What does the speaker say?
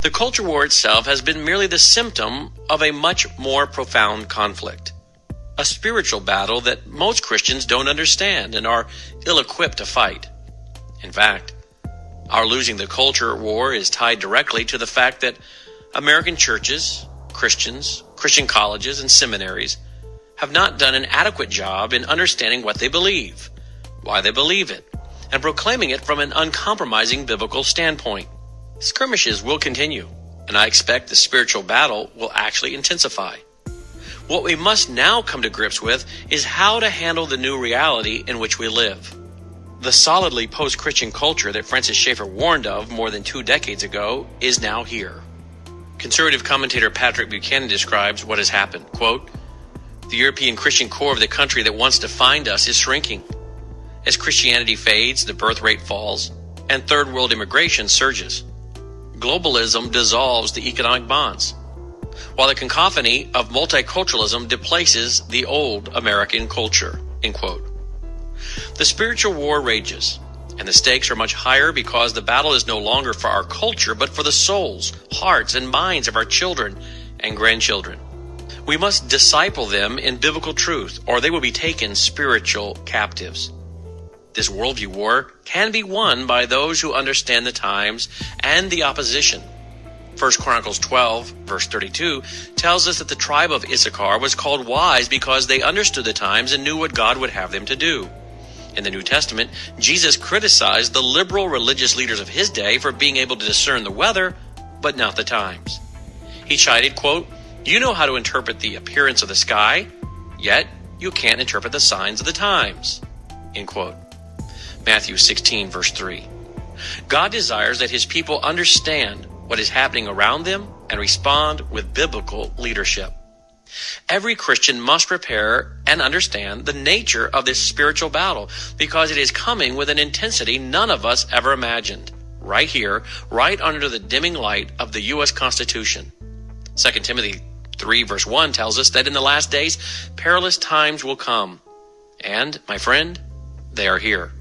The culture war itself has been merely the symptom of a much more profound conflict. A spiritual battle that most Christians don't understand and are ill-equipped to fight. In fact, our losing the culture war is tied directly to the fact that American churches, Christians, Christian colleges, and seminaries have not done an adequate job in understanding what they believe, why they believe it, and proclaiming it from an uncompromising biblical standpoint. Skirmishes will continue, and I expect the spiritual battle will actually intensify. What we must now come to grips with is how to handle the new reality in which we live. The solidly post-Christian culture that Francis Schaeffer warned of more than 2 decades ago is now here. Conservative commentator Patrick Buchanan describes what has happened. Quote, "The European Christian core of the country that once defined us is shrinking. As Christianity fades, the birth rate falls, and third world immigration surges. Globalism dissolves the economic bonds, while the cacophony of multiculturalism displaces the old American culture." End quote. The spiritual war rages, and the stakes are much higher because the battle is no longer for our culture, but for the souls, hearts, and minds of our children and grandchildren. We must disciple them in biblical truth, or they will be taken spiritual captives. This worldview war can be won by those who understand the times and the opposition. 1 Chronicles 12, verse 32, tells us that the tribe of Issachar was called wise because they understood the times and knew what God would have them to do. In the New Testament, Jesus criticized the liberal religious leaders of his day for being able to discern the weather, but not the times. He chided, quote, "You know how to interpret the appearance of the sky, yet you can't interpret the signs of the times." End quote. Matthew 16, verse 3. God desires that his people understand what is happening around them and respond with biblical leadership. Every Christian must prepare and understand the nature of this spiritual battle because it is coming with an intensity none of us ever imagined. Right here, right under the dimming light of the U.S. Constitution. 2 Timothy 3 verse 1 tells us that in the last days, perilous times will come. And, my friend, they are here.